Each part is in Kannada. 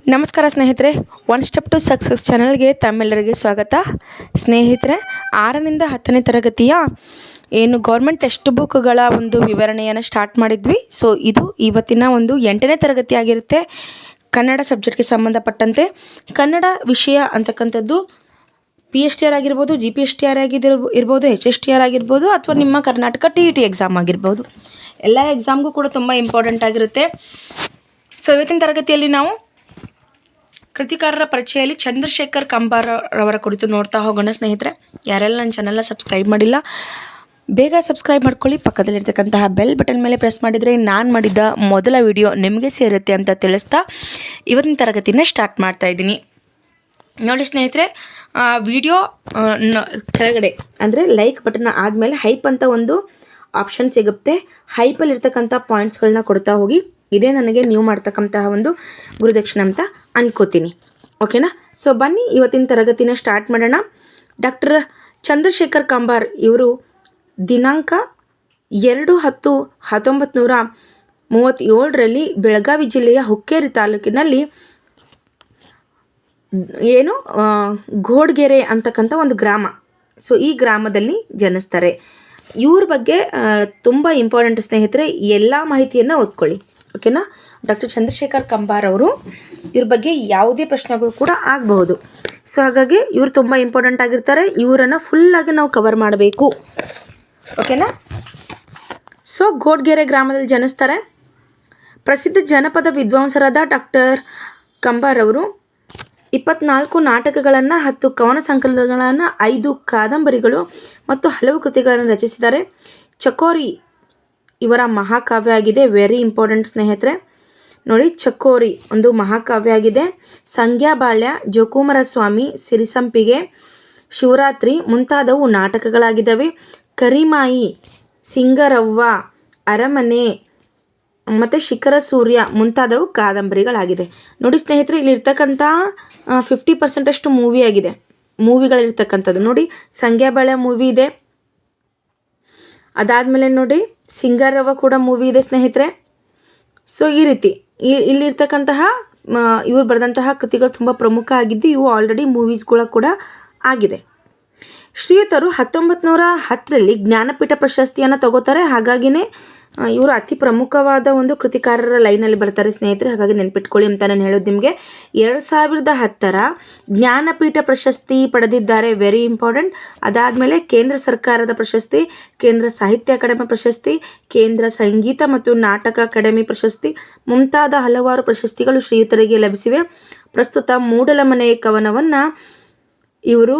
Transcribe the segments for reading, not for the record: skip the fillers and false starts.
ನಮಸ್ಕಾರ ಸ್ನೇಹಿತರೆ, ಒನ್ ಸ್ಟೆಪ್ ಟು ಸಕ್ಸಸ್ ಚಾನಲ್ಗೆ ತಮ್ಮೆಲ್ಲರಿಗೆ ಸ್ವಾಗತ. ಸ್ನೇಹಿತರೆ, 6ರಿಂದ 10ನೇ ತರಗತಿಯ ಏನು ಗೌರ್ಮೆಂಟ್ ಟೆಕ್ಸ್ಟ್ ಬುಕ್ಗಳ ಒಂದು ವಿವರಣೆಯನ್ನು ಸ್ಟಾರ್ಟ್ ಮಾಡಿದ್ವಿ. ಸೊ ಇದು ಇವತ್ತಿನ ಒಂದು 8ನೇ ತರಗತಿ ಆಗಿರುತ್ತೆ. ಕನ್ನಡ ಸಬ್ಜೆಕ್ಟ್ಗೆ ಸಂಬಂಧಪಟ್ಟಂತೆ ಕನ್ನಡ ವಿಷಯ ಅಂತಕ್ಕಂಥದ್ದು PSTR ಆಗಿರ್ಬೋದು, GPSTR ಇರ್ಬೋದು, HSTR ಆಗಿರ್ಬೋದು, ಅಥವಾ ನಿಮ್ಮ ಕರ್ನಾಟಕ TET ಎಕ್ಸಾಮ್ ಆಗಿರ್ಬೋದು. ಎಲ್ಲ ಎಕ್ಸಾಮ್ಗೂ ಕೂಡ ತುಂಬ ಇಂಪಾರ್ಟೆಂಟ್ ಆಗಿರುತ್ತೆ. ಸೊ ಇವತ್ತಿನ ತರಗತಿಯಲ್ಲಿ ನಾವು ಕೃತಿಕಾರರ ಪರಿಚಯದಲ್ಲಿ ಚಂದ್ರಶೇಖರ್ ಕಂಬಾರ್ ರವರ ಕುರಿತು ನೋಡ್ತಾ ಹೋಗೋಣ. ಸ್ನೇಹಿತರೆ, ಯಾರೆಲ್ಲ ನನ್ನ ಚಾನಲ್ನ ಸಬ್ಸ್ಕ್ರೈಬ್ ಮಾಡಿಲ್ಲ ಬೇಗ ಸಬ್ಸ್ಕ್ರೈಬ್ ಮಾಡ್ಕೊಳ್ಳಿ. ಪಕ್ಕದಲ್ಲಿರ್ತಕ್ಕಂತಹ ಬೆಲ್ ಬಟನ್ ಮೇಲೆ ಪ್ರೆಸ್ ಮಾಡಿದರೆ ನಾನು ಮಾಡಿದ ಮೊದಲ ವಿಡಿಯೋ ನಿಮಗೆ ಸೇರುತ್ತೆ ಅಂತ ತಿಳಿಸ್ತಾ ಇವತ್ತಿನ ತರಗತಿನ ಸ್ಟಾರ್ಟ್ ಮಾಡ್ತಾ ಇದ್ದೀನಿ. ನೋಡಿ ಸ್ನೇಹಿತರೆ, ವಿಡಿಯೋ ಕೆಳಗಡೆ ಅಂದರೆ ಲೈಕ್ ಬಟನ್ ಆದಮೇಲೆ ಹೈಪ್ ಅಂತ ಒಂದು ಆಪ್ಷನ್ ಸಿಗುತ್ತೆ. ಹೈಪಲ್ಲಿರ್ತಕ್ಕಂಥ ಪಾಯಿಂಟ್ಸ್ಗಳನ್ನ ಕೊಡ್ತಾ ಹೋಗಿ. ಇದೇ ನನಗೆ ನೀವು ಮಾಡ್ತಕ್ಕಂತಹ ಒಂದು ಗುರುದಕ್ಷಿಣೆ ಅಂತ ಅನ್ಕೋತೀನಿ. ಓಕೆನಾ? ಸೊ ಬನ್ನಿ ಇವತ್ತಿನ ತರಗತಿನ ಸ್ಟಾರ್ಟ್ ಮಾಡೋಣ. ಡಾಕ್ಟರ್ ಚಂದ್ರಶೇಖರ್ ಕಂಬಾರ್ ಇವರು ದಿನಾಂಕ 2/10/1937 ಬೆಳಗಾವಿ ಜಿಲ್ಲೆಯ ಹುಕ್ಕೇರಿ ತಾಲೂಕಿನಲ್ಲಿ ಘೋಡ್ಗೆರೆ ಅಂತಕ್ಕಂಥ ಒಂದು ಗ್ರಾಮ. ಸೊ ಈ ಗ್ರಾಮದಲ್ಲಿ ಜನಿಸ್ತಾರೆ. ಇವ್ರ ಬಗ್ಗೆ ತುಂಬ ಇಂಪಾರ್ಟೆಂಟ್ ಸ್ನೇಹಿತರೆ, ಎಲ್ಲ ಮಾಹಿತಿಯನ್ನು ಓದ್ಕೊಳ್ಳಿ. ಓಕೆನಾ? ಡಾಕ್ಟರ್ ಚಂದ್ರಶೇಖರ್ ಕಂಬಾರ್ ಅವರು ಇವ್ರ ಬಗ್ಗೆ ಯಾವುದೇ ಪ್ರಶ್ನೆಗಳು ಕೂಡ ಆಗಬಹುದು. ಸೊ ಹಾಗಾಗಿ ಇವರು ತುಂಬ ಇಂಪಾರ್ಟೆಂಟ್ ಆಗಿರ್ತಾರೆ. ಇವರನ್ನು ಫುಲ್ಲಾಗಿ ನಾವು ಕವರ್ ಮಾಡಬೇಕು. ಓಕೆನಾ? ಸೊ ಘೋಡ್ಗೆರೆ ಗ್ರಾಮದಲ್ಲಿ ಜನಿಸ್ತಾರೆ. ಪ್ರಸಿದ್ಧ ಜನಪದ ವಿದ್ವಾಂಸರಾದ ಡಾಕ್ಟರ್ ಕಂಬಾರ್ ಅವರು 24 ನಾಟಕಗಳನ್ನು, 10 ಕವನ ಸಂಕಲನಗಳನ್ನು, 5 ಕಾದಂಬರಿಗಳು ಮತ್ತು ಹಲವು ಕೃತಿಗಳನ್ನು ರಚಿಸಿದ್ದಾರೆ. ಚಕೋರಿ ಇವರ ಮಹಾಕಾವ್ಯ ಆಗಿದೆ. ವೆರಿ ಇಂಪಾರ್ಟೆಂಟ್ ಸ್ನೇಹಿತರೆ. ನೋಡಿ, ಚಕೋರಿ ಒಂದು ಮಹಾಕಾವ್ಯ ಆಗಿದೆ. ಸಂಗ್ಯಾಬಾಳ್ಯ, ಜೋಕುಮಾರಸ್ವಾಮಿ, ಸಿರಿಸಂಪಿಗೆ, ಶಿವರಾತ್ರಿ ಮುಂತಾದವು ನಾಟಕಗಳಾಗಿದ್ದಾವೆ. ಕರಿಮಾಯಿ, ಸಿಂಗರವ್ವ, ಅರಮನೆ ಮತ್ತು ಶಿಖರ ಸೂರ್ಯ ಮುಂತಾದವು ಕಾದಂಬರಿಗಳಾಗಿದೆ. ನೋಡಿ ಸ್ನೇಹಿತರೆ, ಇಲ್ಲಿರ್ತಕ್ಕಂಥ 50% ಮೂವಿ ಆಗಿದೆ, ಮೂವಿಗಳಿರ್ತಕ್ಕಂಥದ್ದು. ನೋಡಿ, ಸಂಗ್ಯಾಬಾಳ್ಯ ಮೂವಿ ಇದೆ. ಅದಾದಮೇಲೆ ನೋಡಿ, ಸಿಂಗರವ್ವ ಕೂಡ ಮೂವಿ ಇದೆ ಸ್ನೇಹಿತರೆ. ಸೊ ಈ ರೀತಿ ಇಲ್ಲಿರ್ತಕ್ಕಂತಹ ಇವ್ರು ಬರೆದಂತಹ ಕೃತಿಗಳು ತುಂಬ ಪ್ರಮುಖ ಆಗಿದ್ದು ಇವು ಆಲ್ರೆಡಿ ಮೂವೀಸ್ಗಳ ಕೂಡ ಆಗಿದೆ. ಶ್ರೀಯುತರು 1910ರಲ್ಲಿ ಜ್ಞಾನಪೀಠ ಪ್ರಶಸ್ತಿಯನ್ನು ತಗೋತಾರೆ. ಹಾಗಾಗಿನೇ ಇವರು ಅತಿ ಪ್ರಮುಖವಾದ ಒಂದು ಕೃತಿಕಾರರ ಲೈನಲ್ಲಿ ಬರ್ತಾರೆ ಸ್ನೇಹಿತರೆ. ಹಾಗಾಗಿ ನೆನ್ಪಿಟ್ಕೊಳ್ಳಿ ಅಂತ ನಾನು ಹೇಳೋದು ನಿಮಗೆ. 2010ರ ಜ್ಞಾನಪೀಠ ಪ್ರಶಸ್ತಿ ಪಡೆದಿದ್ದಾರೆ. Very important. ಅದಾದಮೇಲೆ ಕೇಂದ್ರ ಸರ್ಕಾರದ ಪ್ರಶಸ್ತಿ, ಕೇಂದ್ರ ಸಾಹಿತ್ಯ ಅಕಾಡೆಮಿ ಪ್ರಶಸ್ತಿ, ಕೇಂದ್ರ ಸಂಗೀತ ಮತ್ತು ನಾಟಕ ಅಕಾಡೆಮಿ ಪ್ರಶಸ್ತಿ ಮುಂತಾದ ಹಲವಾರು ಪ್ರಶಸ್ತಿಗಳು ಶ್ರೀಯುತರಿಗೆ ಲಭಿಸಿವೆ. ಪ್ರಸ್ತುತ ಮೂಡಲಮನೆ ಕವನವನ್ನು ಇವರು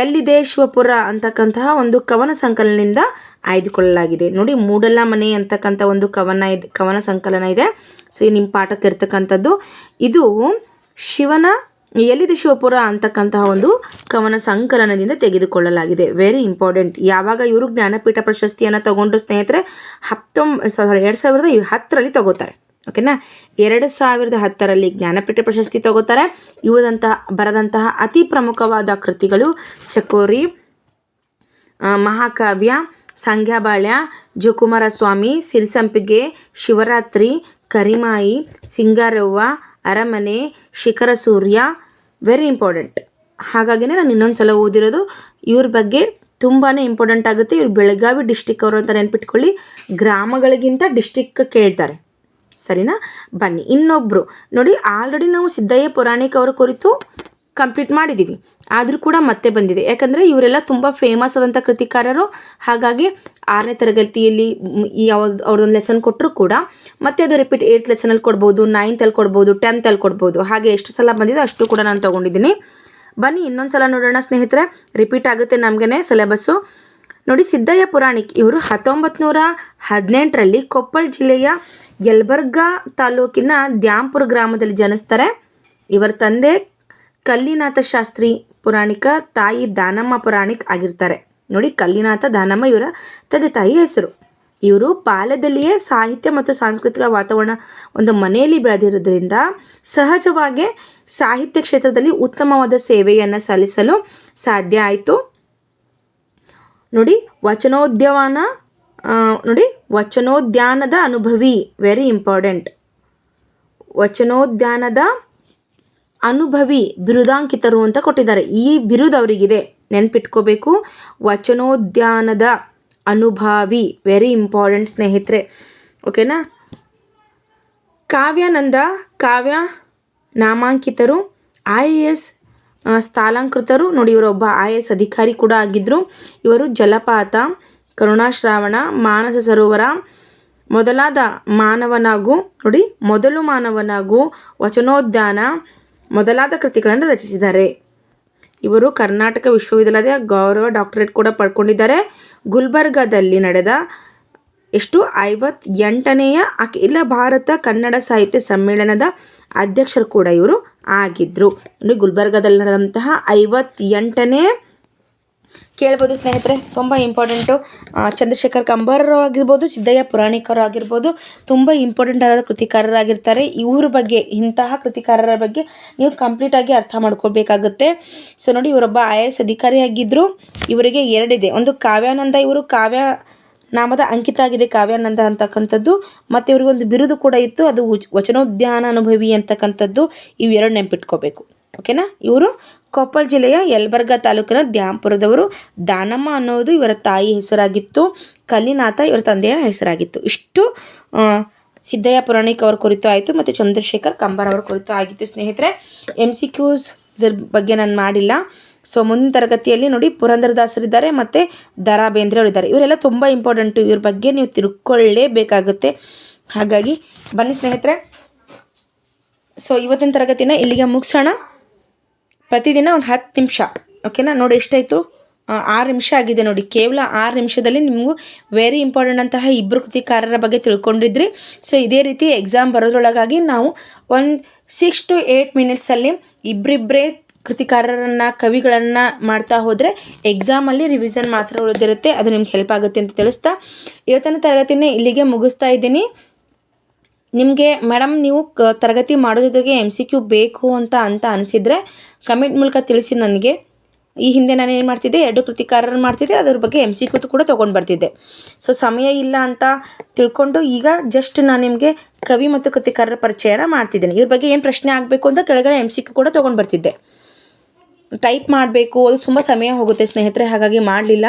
ಎಲ್ಲಿದೆ ಶಿವಪುರ ಅಂತಕ್ಕಂತಹ ಒಂದು ಕವನ ಸಂಕಲನದಿಂದ ಆಯ್ದುಕೊಳ್ಳಲಾಗಿದೆ. ನೋಡಿ, ಮೂಡಲ ಮನೆ ಅಂತಕ್ಕಂಥ ಒಂದು ಕವನ ಸಂಕಲನ ಇದೆ. ಸೊ ಈ ನಿಮ್ಮ ಪಾಠಕ್ಕೆ ಇರ್ತಕ್ಕಂಥದ್ದು ಇದು ಎಲ್ಲಿದೆ ಶಿವಪುರ ಅಂತಕ್ಕಂತಹ ಒಂದು ಕವನ ಸಂಕಲನದಿಂದ ತೆಗೆದುಕೊಳ್ಳಲಾಗಿದೆ. Very important. ಯಾವಾಗ ಇವರು ಜ್ಞಾನಪೀಠ ಪ್ರಶಸ್ತಿಯನ್ನು ತಗೊಂಡ್ರು ಸ್ನೇಹಿತರೆ? 2010ರಲ್ಲಿ ತಗೋತಾರೆ. ಓಕೆನಾ? 2010ರಲ್ಲಿ ಜ್ಞಾನಪೀಠ ಪ್ರಶಸ್ತಿ ತಗೋತಾರೆ. ಬರೆದಂತಹ ಅತಿ ಪ್ರಮುಖವಾದ ಕೃತಿಗಳು ಚಕೋರಿ, ಮಹಾಕಾವ್ಯ, ಸಂಗ್ಯಾಬಾಳ್ಯ, ಜೋಕುಮಾರಸ್ವಾಮಿ, ಸಿರಿಸಂಪಿಗೆ, ಶಿವರಾತ್ರಿ, ಕರಿಮಾಯಿ, ಸಿಂಗಾರವ್ವ, ಅರಮನೆ, ಶಿಖರ ಸೂರ್ಯ. Very important. ಹಾಗಾಗಿನೇ ನಾನು ಇನ್ನೊಂದು ಸಲ ಓದಿರೋದು. ಇವ್ರ ಬಗ್ಗೆ ತುಂಬಾ ಇಂಪಾರ್ಟೆಂಟ್ ಆಗುತ್ತೆ. ಇವರು ಬೆಳಗಾವಿ ಡಿಸ್ಟಿಕ್ ಅವರು ಅಂತ ನೆನ್ಪಿಟ್ಕೊಳ್ಳಿ. ಗ್ರಾಮಗಳಿಗಿಂತ ಡಿಸ್ಟಿಕ್ ಕೇಳ್ತಾರೆ. ಸರಿನಾ? ಬನ್ನಿ ಇನ್ನೊಬ್ಬರು ನೋಡಿ. ಆಲ್ರೆಡಿ ನಾವು ಸಿದ್ದಯ್ಯ ಪುರಾಣಿಕ್ ಅವರ ಕುರಿತು ಕಂಪ್ಲೀಟ್ ಮಾಡಿದ್ದೀವಿ, ಆದರೂ ಕೂಡ ಮತ್ತೆ ಬಂದಿದೆ. ಯಾಕಂದರೆ ಇವರೆಲ್ಲ ತುಂಬ ಫೇಮಸ್ ಆದಂಥ ಕೃತಿಕಾರರು. ಹಾಗಾಗಿ 6ನೇ ತರಗತಿಯಲ್ಲಿ ಅವ್ರದ್ದೊಂದು ಲೆಸನ್ ಕೊಟ್ಟರು ಕೂಡ ಮತ್ತೆ ಅದು ರಿಪೀಟ್ 8th ಲೆಸನಲ್ಲಿ ಕೊಡ್ಬೋದು, 9th ಕೊಡ್ಬೋದು, 10th ಕೊಡ್ಬೋದು. ಹಾಗೆ ಎಷ್ಟು ಸಲ ಬಂದಿದೆ ಅಷ್ಟು ಕೂಡ ನಾನು ತೊಗೊಂಡಿದ್ದೀನಿ. ಬನ್ನಿ ಇನ್ನೊಂದು ಸಲ ನೋಡೋಣ ಸ್ನೇಹಿತರೆ. ರಿಪೀಟ್ ಆಗುತ್ತೆ ನಮಗೇ ಸಿಲೆಬಸ್ಸು. ನೋಡಿ, ಸಿದ್ದಯ್ಯ ಪುರಾಣಿಕ್ ಇವರು 1918ರಲ್ಲಿ ಕೊಪ್ಪಳ ಜಿಲ್ಲೆಯ ಯಲಬುರ್ಗಾ ತಾಲೂಕಿನ ದ್ಯಾಂಪುರ ಗ್ರಾಮದಲ್ಲಿ ಜನಿಸ್ತಾರೆ. ಇವರ ತಂದೆ ಕಲ್ಲಿನಾಥ ಶಾಸ್ತ್ರಿ ಪುರಾಣಿಕ, ತಾಯಿ ದಾನಮ್ಮ ಪುರಾಣಿಕ್ ಆಗಿರ್ತಾರೆ. ನೋಡಿ, ಕಲ್ಲಿನಾಥ ದಾನಮ್ಮ ಇವರ ತಂದೆ ತಾಯಿ ಹೆಸರು. ಇವರು ಬಾಲ್ಯದಲ್ಲಿಯೇ ಸಾಹಿತ್ಯ ಮತ್ತು ಸಾಂಸ್ಕೃತಿಕ ವಾತಾವರಣ ಒಂದು ಮನೆಯಲ್ಲಿ ಬೆಳೆದಿರೋದ್ರಿಂದ ಸಹಜವಾಗಿ ಸಾಹಿತ್ಯ ಕ್ಷೇತ್ರದಲ್ಲಿ ಉತ್ತಮವಾದ ಸೇವೆಯನ್ನು ಸಲ್ಲಿಸಲು ಸಾಧ್ಯ ಆಯಿತು. ನೋಡಿ, ವಚನೋದ್ಯಾನದ ಅನುಭವಿ. Very important. ವಚನೋದ್ಯಾನದ ಅನುಭವಿ ಬಿರುದಾಂಕಿತರು ಅಂತ ಕೊಟ್ಟಿದ್ದಾರೆ. ಈ ಬಿರುದು ಅವರಿಗಿದೆ, ನೆನ್ಪಿಟ್ಕೋಬೇಕು. ವಚನೋದ್ಯಾನದ ಅನುಭವಿ, ವೆರಿ ಇಂಪಾರ್ಟೆಂಟ್ ಸ್ನೇಹಿತರೆ, ಓಕೆನಾ. ಕಾವ್ಯಾನಂದ ಕಾವ್ಯ ನಾಮಾಂಕಿತರು, IAS ಸ್ಥಾಲಾಂಕೃತರು. ನೋಡಿ, ಇವರೊಬ್ಬ IAS ಅಧಿಕಾರಿ ಕೂಡ ಆಗಿದ್ದರು. ಇವರು ಜಲಪಾತ, ಕರುಣಾಶ್ರಾವಣ, ಮಾನಸ ಸರೋವರ ಮೊದಲಾದ ಮಾನವನಾಗು, ನೋಡಿ, ಮೊದಲು ಮಾನವನಾಗು, ವಚನೋದ್ಯಾನ ಮೊದಲಾದ ಕೃತಿಗಳನ್ನು ರಚಿಸಿದ್ದಾರೆ. ಇವರು ಕರ್ನಾಟಕ ವಿಶ್ವವಿದ್ಯಾಲಯದ ಗೌರವ ಡಾಕ್ಟರೇಟ್ ಕೂಡ ಪಡ್ಕೊಂಡಿದ್ದಾರೆ. ಗುಲ್ಬರ್ಗಾದಲ್ಲಿ ನಡೆದ 58ನೇ ಅಖಿಲ ಭಾರತ ಕನ್ನಡ ಸಾಹಿತ್ಯ ಸಮ್ಮೇಳನದ ಅಧ್ಯಕ್ಷರು ಕೂಡ ಇವರು ಆಗಿದ್ದರು. ನೋಡಿ, ಗುಲ್ಬರ್ಗಾದಲ್ಲಿ ನಡೆದಂತಹ 58ನೇ ಕೇಳ್ಬೋದು ಸ್ನೇಹಿತರೆ, ತುಂಬ ಇಂಪಾರ್ಟೆಂಟು. ಚಂದ್ರಶೇಖರ್ ಕಂಬಾರರು ಆಗಿರ್ಬೋದು, ಸಿದ್ದಯ್ಯ ಪುರಾಣಿಕರು ಆಗಿರ್ಬೋದು, ತುಂಬ ಇಂಪಾರ್ಟೆಂಟ್ ಆದ ಕೃತಿಕಾರರಾಗಿರ್ತಾರೆ. ಇವ್ರ ಬಗ್ಗೆ, ಇಂತಹ ಕೃತಿಕಾರರ ಬಗ್ಗೆ ನೀವು ಕಂಪ್ಲೀಟಾಗಿ ಅರ್ಥ ಮಾಡ್ಕೋಬೇಕಾಗುತ್ತೆ. ಸೊ ನೋಡಿ, ಇವರೊಬ್ಬ IAS ಅಧಿಕಾರಿಯಾಗಿದ್ದರು. ಇವರಿಗೆ 2 ಇದೆ. ಒಂದು ಕಾವ್ಯಾನಂದ, ಇವರು ಕಾವ್ಯ ನಾಮದ ಅಂಕಿತ ಆಗಿದೆ ಕಾವ್ಯಾನಂದ ಅಂತಕ್ಕಂಥದ್ದು, ಮತ್ತು ಇವ್ರಿಗೊಂದು ಬಿರುದು ಕೂಡ ಇತ್ತು, ಅದು ವಚನೋದ್ಯಾನ ಅನುಭವಿ ಅಂತಕ್ಕಂಥದ್ದು. ಇವೆರಡು ನೆನ್ಪಿಟ್ಕೋಬೇಕು, ಓಕೆನಾ. ಇವರು ಕೊಪ್ಪಳ ಜಿಲ್ಲೆಯ ಯಲಬುರ್ಗಾ ತಾಲೂಕಿನ ದ್ಯಾಂಪುರದವರು. ದಾನಮ್ಮ ಅನ್ನೋದು ಇವರ ತಾಯಿ ಹೆಸರಾಗಿತ್ತು. ಕಲಿನಾಥ ಇವರ ತಂದೆಯ ಹೆಸರಾಗಿತ್ತು. ಇಷ್ಟು ಸಿದ್ದಯ್ಯ ಪುರಾಣಿಕ್ ಅವರ ಕುರಿತು ಆಯಿತು, ಮತ್ತು ಚಂದ್ರಶೇಖರ್ ಕಂಬಾರ್ ಅವರ ಕುರಿತು ಆಗಿತ್ತು ಸ್ನೇಹಿತರೆ. MCQs ಇದ್ರ ಬಗ್ಗೆ ನಾನು ಮಾಡಿಲ್ಲ. ಸೊ ಮುಂದಿನ ತರಗತಿಯಲ್ಲಿ ನೋಡಿ, ಪುರಂದರದಾಸರಿದ್ದಾರೆ ಮತ್ತು ದ.ರಾ ಬೇಂದ್ರೆ ಅವರಿದ್ದಾರೆ. ಇವರೆಲ್ಲ ತುಂಬ ಇಂಪಾರ್ಟೆಂಟು, ಇವ್ರ ಬಗ್ಗೆ ನೀವು ತಿಳ್ಕೊಳ್ಳೇಬೇಕಾಗುತ್ತೆ. ಹಾಗಾಗಿ ಬನ್ನಿ ಸ್ನೇಹಿತರೆ, ಸೊ ಇವತ್ತಿನ ತರಗತಿನ ಇಲ್ಲಿಗೆ ಮುಗಿಸೋಣ. ಪ್ರತಿದಿನ ಒಂದು 10 ನಿಮಿಷ, ಓಕೆನಾ. ನೋಡಿ ಎಷ್ಟಾಯಿತು, 6 ನಿಮಿಷ ಆಗಿದೆ ನೋಡಿ. ಕೇವಲ 6 ನಿಮಿಷದಲ್ಲಿ ನಿಮಗೂ ವೆರಿ ಇಂಪಾರ್ಟೆಂಟ್ ಅಂತಹ 2 ಕೃತಿಕಾರರ ಬಗ್ಗೆ ತಿಳ್ಕೊಂಡಿದ್ರಿ. ಸೊ ಇದೇ ರೀತಿ ಎಕ್ಸಾಮ್ ಬರೋದ್ರೊಳಗಾಗಿ ನಾವು ಒಂದು 6 to 8 ಮಿನಿಟ್ಸಲ್ಲಿ ಇಬ್ಬರಿಬ್ಬರೇ ಕೃತಿಕಾರರನ್ನು, ಕವಿಗಳನ್ನು ಮಾಡ್ತಾ ಹೋದರೆ ಎಕ್ಸಾಮಲ್ಲಿ ರಿವಿಷನ್ ಮಾತ್ರ ಉಳಿದಿರುತ್ತೆ. ಅದು ನಿಮ್ಗೆ ಹೆಲ್ಪ್ ಆಗುತ್ತೆ ಅಂತ ತಿಳಿಸ್ತಾ ಇವತ್ತಿನ ತರಗತಿನೇ ಇಲ್ಲಿಗೆ ಮುಗಿಸ್ತಾ ಇದ್ದೀನಿ. ನಿಮಗೆ ಮೇಡಮ್ ನೀವು ತರಗತಿ ಮಾಡೋ ಜೊತೆಗೆ MCQ ಬೇಕು ಅಂತ ಅನಿಸಿದರೆ ಕಮೆಂಟ್ ಮೂಲಕ ತಿಳಿಸಿ ನನಗೆ. ಈ ಹಿಂದೆ ನಾನು ಏನು ಮಾಡ್ತಿದ್ದೆ, 2 ಕೃತಿಕಾರರು ಮಾಡ್ತಿದ್ದೆ, ಅದ್ರ ಬಗ್ಗೆ MCQ ಕೂಡ ತೊಗೊಂಡು ಬರ್ತಿದ್ದೆ. ಸೊ ಸಮಯ ಇಲ್ಲ ಅಂತ ತಿಳ್ಕೊಂಡು ಈಗ ಜಸ್ಟ್ ನಾನು ನಿಮಗೆ ಕವಿ ಮತ್ತು ಕೃತಿಕಾರರ ಪರಿಚಯನ ಮಾಡ್ತಿದ್ದೇನೆ. ಇವ್ರ ಬಗ್ಗೆ ಏನು ಪ್ರಶ್ನೆ ಆಗಬೇಕು ಅಂತ ಕೆಳಗಡೆ MCQ ಕೂಡ ತೊಗೊಂಡು ಬರ್ತಿದ್ದೆ. ಟೈಪ್ ಮಾಡಬೇಕು, ಅದು ತುಂಬ ಸಮಯ ಹೋಗುತ್ತೆ ಸ್ನೇಹಿತರೆ, ಹಾಗಾಗಿ ಮಾಡಲಿಲ್ಲ,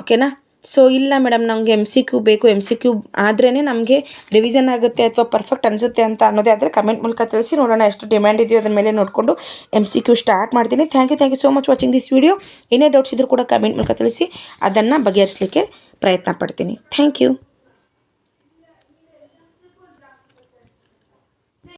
ಓಕೆನಾ. ಸೊ ಇಲ್ಲ ಮೇಡಮ್ ನಮಗೆ MCQ ಬೇಕು, MCQ ಆದ್ರೇ ನಮಗೆ ರಿವಿಷನ್ ಆಗುತ್ತೆ ಅಥವಾ ಪರ್ಫೆಕ್ಟ್ ಅನಿಸುತ್ತೆ ಅಂತ ಅನ್ನೋದೇ ಆದರೆ ಕಮೆಂಟ್ ಮೂಲಕ ತಿಳಿಸಿ, ನೋಡೋಣ ಎಷ್ಟು ಡಿಮ್ಯಾಂಡ್ ಇದೆಯೋ ಅದ್ರ ಮೇಲೆ ನೋಡಿಕೊಂಡು MCQ ಸ್ಟಾರ್ಟ್ ಮಾಡ್ತೀನಿ. Thank you so much watching this video. ಏನೇ ಡೌಟ್ಸ್ ಇದ್ದರೂ ಕೂಡ ಕಮೆಂಟ್ ಮೂಲಕ ತಿಳಿಸಿ, ಅದನ್ನು ಬಗೆಹರಿಸಲಿಕ್ಕೆ ಪ್ರಯತ್ನ ಪಡ್ತೀನಿ. Thank you.